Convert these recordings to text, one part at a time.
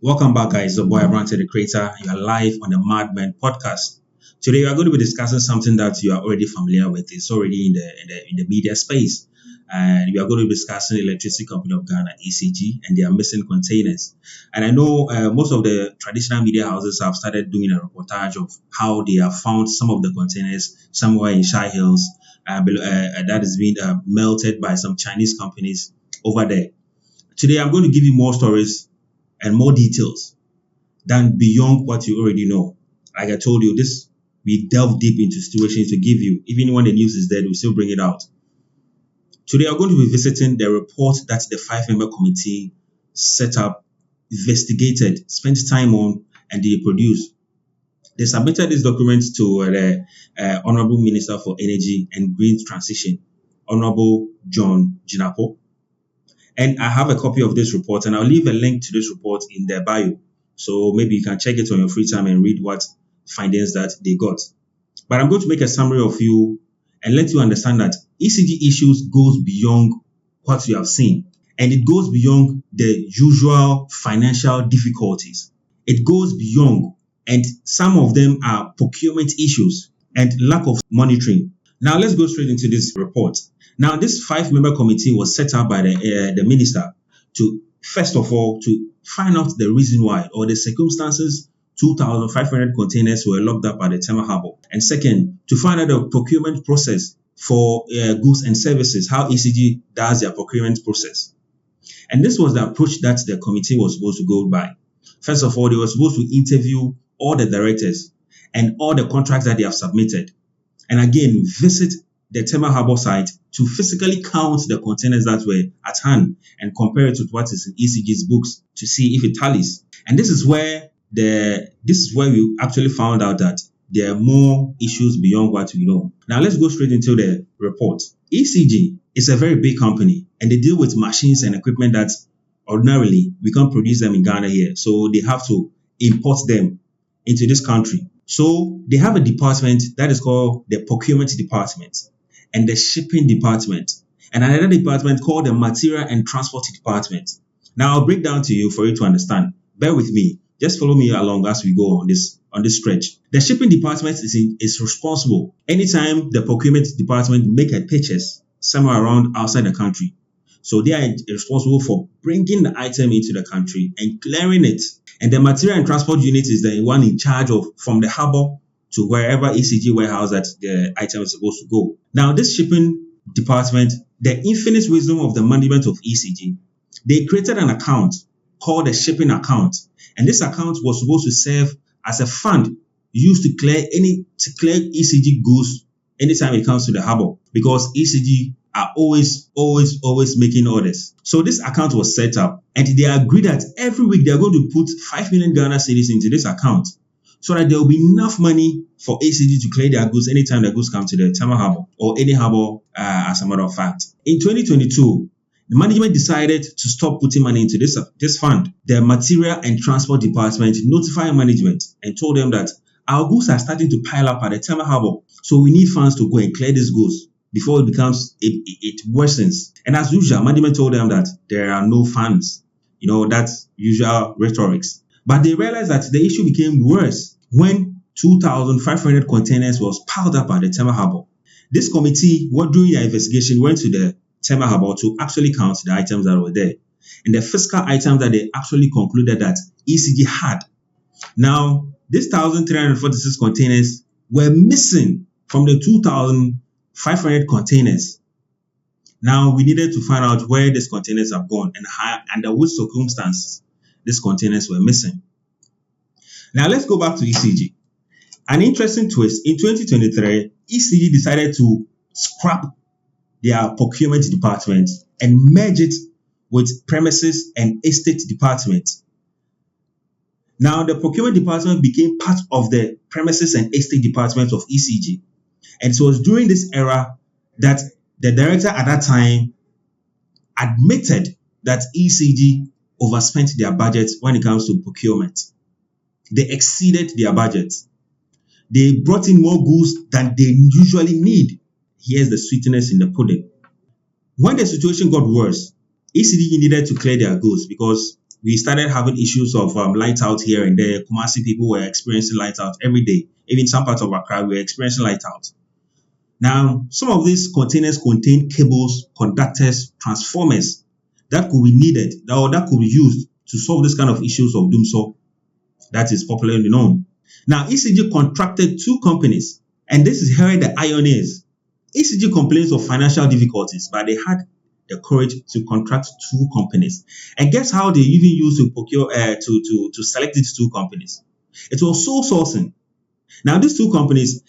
Welcome back, guys. The boy Abrante, the creator. You are live on the Madman podcast. Today, we are going to be discussing something that you are already familiar with. It's already in the media space, and we are going to be discussing the electricity company of Ghana, E.C.G, and their missing containers. And I know most of the traditional media houses have started doing a reportage of how they have found some of the containers somewhere in Shy Hills, that is being melted by some Chinese companies over there. Today, I'm going to give you more stories and more details than beyond what you already know. Like I told you, this we delve deep into situations to give you. Even when the news is dead, we still bring it out. Today, I'm going to be visiting the report that the five-member committee set up, investigated, spent time on, and they produced. They submitted this document to the Honorable Minister for Energy and Green Transition, Honorable John Jinapo. And I have a copy of this report, and I'll leave a link to this report in their bio. So maybe you can check it on your free time and read what findings that they got. But I'm going to make a summary of you and let you understand that E.C.G issues goes beyond what you have seen. And it goes beyond the usual financial difficulties. It goes beyond, and some of them are procurement issues and lack of monitoring. Now let's go straight into this report. Now, this five-member committee was set up by the minister to, first of all, to find out the reason why or the circumstances 2,500 containers were locked up at the Tema Harbour. And second, to find out the procurement process for goods and services, how E.C.G does their procurement process. And this was the approach that the committee was supposed to go by. First of all, they were supposed to interview all the directors and all the contracts that they have submitted. And again, visit the Tema Harbour site to physically count the containers that were at hand and compare it with what is in E.C.G's books to see if it tallies. And this is where we actually found out that there are more issues beyond what we know. Now let's go straight into the report. E.C.G is a very big company, and they deal with machines and equipment that ordinarily we can't produce them in Ghana here. So they have to import them into this country. So they have a department that is called the procurement department and the shipping department, and another department called the material and transport department. Now I'll break down to you for you to understand. Bear with me. Just follow me along as we go on this stretch. The shipping department is responsible anytime the procurement department make a purchase somewhere around outside the country. So they are responsible for bringing the item into the country and clearing it. And the material and transport unit is the one in charge of from the harbor to wherever E.C.G warehouse that the item is supposed to go. Now, this shipping department, the infinite wisdom of the management of E.C.G, they created an account called the shipping account. And this account was supposed to serve as a fund used to clear E.C.G goods anytime it comes to the harbor, because E.C.G are always making orders. So this account was set up, and they agreed that every week they are going to put 5 million Ghana cedis into this account so that there will be enough money for E.C.G to clear their goods anytime the goods come to the Tema Harbour or any harbour, as a matter of fact. In 2022, the management decided to stop putting money into this fund. The material and transport department notified management and told them that our goods are starting to pile up at the Tema Harbour, so we need funds to go and clear these goods before it worsens. And as usual, management told them that there are no funds. That's usual rhetorics. But they realized that the issue became worse when 2,500 containers was piled up at the Tema Harbour. This committee, during their investigation, went to the Tema Harbour to actually count the items that were there. And the physical items that they actually concluded that E.C.G had. Now, these 1,346 containers were missing from the 2,500 containers. Now, we needed to find out where these containers have gone and under which circumstances these containers were missing. Now, let's go back to E.C.G. An interesting twist, in 2023, E.C.G decided to scrap their procurement department and merge it with premises and estate department. Now, the procurement department became part of the premises and estate department of E.C.G. And so it was during this era that the director at that time admitted that E.C.G overspent their budget when it comes to procurement. They exceeded their budget. They brought in more goods than they usually need. Here's the sweetness in the pudding. When the situation got worse, E.C.G needed to clear their goods because we started having issues of light out here and there. Kumasi people were experiencing light out every day. Even some parts of Accra were experiencing light out. Now, some of these containers contain cables, conductors, transformers that could be needed or that could be used to solve this kind of issues of doomsor that is popularly known. Now, E.C.G contracted two companies, and this is where the irony is. E.C.G complains of financial difficulties, but they had the courage to contract two companies. And guess how they even used to procure to select these two companies? It was sole sourcing. Now, these two companies,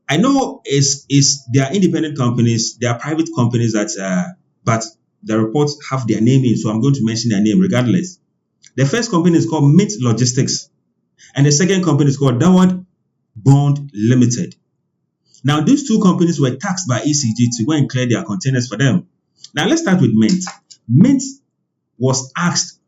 I know they are independent companies, they are private companies but the reports have their name in, so I'm going to mention their name regardless. The first company is called Mint Logistics, and the second company is called Dawad Bond Limited. Now, these two companies were taxed by E.C.G to go and clear their containers for them. Now, let's start with Mint. Mint was asked,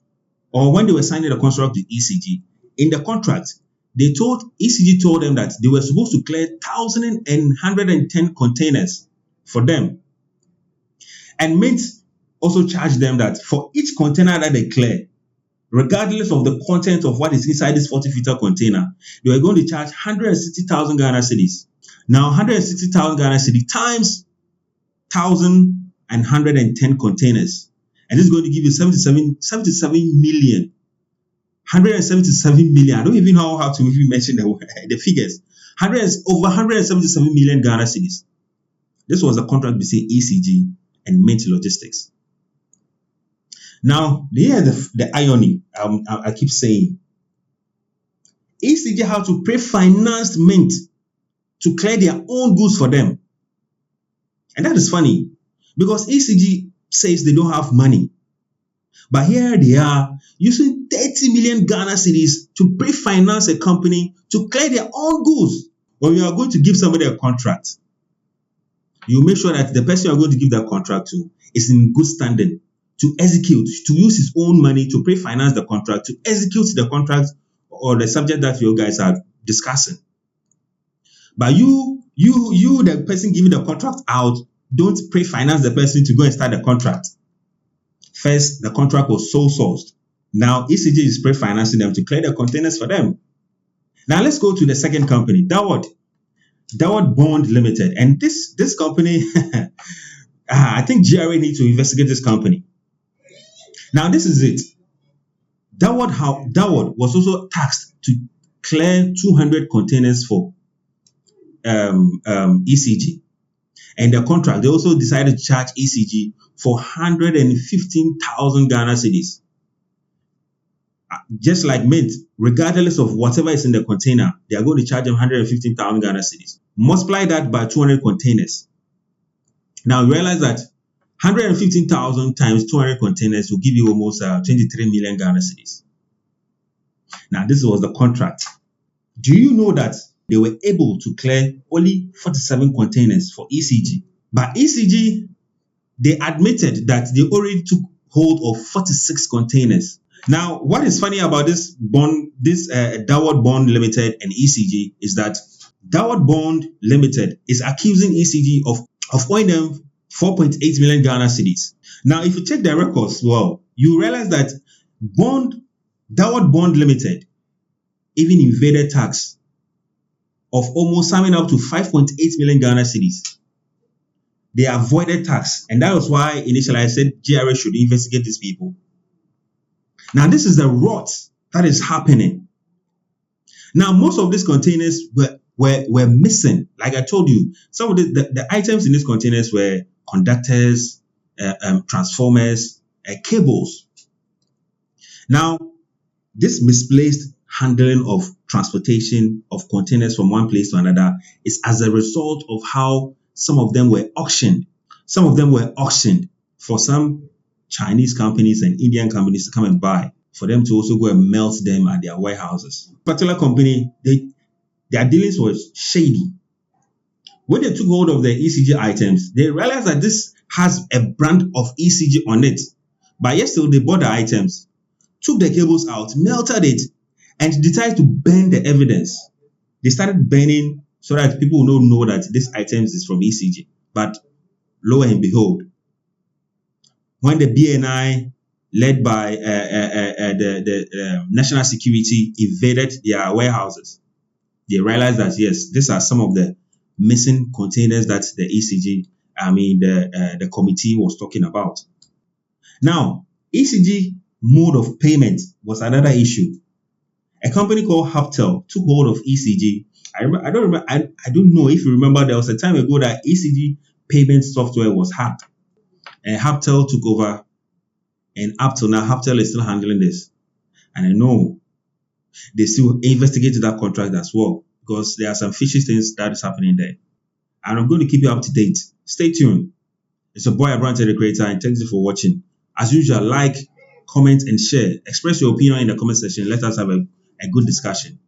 or when they were signing the contract with E.C.G, in the contract, E.C.G told them that they were supposed to clear 1,110 containers for them. And Mint also charged them that for each container that they clear, regardless of the content of what is inside this 40-footer container, they were going to charge 160,000 Ghana cedis. Now, 160,000 Ghana cedis times 1,110 containers, and this is going to give you 77 million. 177 million. I don't even know how to even mention the figures. Over 177 million Ghana cedis. This was a contract between E.C.G and Mint Logistics. Now, here's the irony I keep saying. E.C.G had to pre-finance Mint to clear their own goods for them. And that is funny because E.C.G says they don't have money. But here they are using 30 million Ghana cedis to pre-finance a company to clear their own goods. When you are going to give somebody a contract, you make sure that the person you are going to give that contract to is in good standing to execute, to use his own money to pre-finance the contract, to execute the contract or the subject that you guys are discussing. But you, the person giving the contract out, don't pre-finance the person to go and start the contract. First, the contract was sole sourced. Now, E.C.G is pre-financing them to clear the containers for them. Now, let's go to the second company, Dawad Bond Limited. And this company, I think GRA needs to investigate this company. Now, this is it. Dawad was also tasked to clear 200 containers for E.C.G. And the contract, they also decided to charge E.C.G for 115,000 Ghana cedis. Just like Mint, regardless of whatever is in the container, they are going to charge them 115,000 Ghana cedis. Multiply that by 200 containers. Now realize that 115,000 times 200 containers will give you almost 23 million Ghana cedis. Now this was the contract. Do you know that they were able to clear only 47 containers for E.C.G? But E.C.G, they admitted that they already took hold of 46 containers. Now, what is funny about this Dawad Bond Limited and E.C.G is that Dawad Bond Limited is accusing E.C.G of owing them 4.8 million Ghana cedis. Now, if you check their records, well, you realize that Dawad Bond Limited even invaded tax of almost summing up to 5.8 million Ghana cedis. They avoided tax, and that was why initially I said GRA should investigate these people. Now, this is the rot that is happening. Now, most of these containers were missing. Like I told you, some of the items in these containers were conductors, transformers, cables. Now, this misplaced handling of transportation of containers from one place to another is as a result of how some of them were auctioned. Some of them were auctioned for some Chinese companies and Indian companies to come and buy, for them to also go and melt them at their warehouses. Particular company, their dealings was shady. When they took hold of the E.C.G items, they realized that this has a brand of E.C.G on it. But yet still, they bought the items, took the cables out, melted it, and decided to burn the evidence. They started burning so that people will not know that this items is from E.C.G. But lo and behold, when the BNI led by the national security, invaded their warehouses. They realized that yes, these are some of the missing containers that the ECG, the committee was talking about. Now, ECG mode of payment was another issue. A company called Haptel took hold of ECG. I don't remember. I don't know if you remember. There was a time ago that ECG payment software was hacked, and Haptel took over. And up till now, Haptel is still handling this. And I know they still investigated that contract as well because there are some fishy things that is happening there. And I'm going to keep you up to date. Stay tuned. It's your boy Abrante the Creator, and thank you for watching. As usual, like, comment, and share. Express your opinion in the comment section. Let us have a good discussion.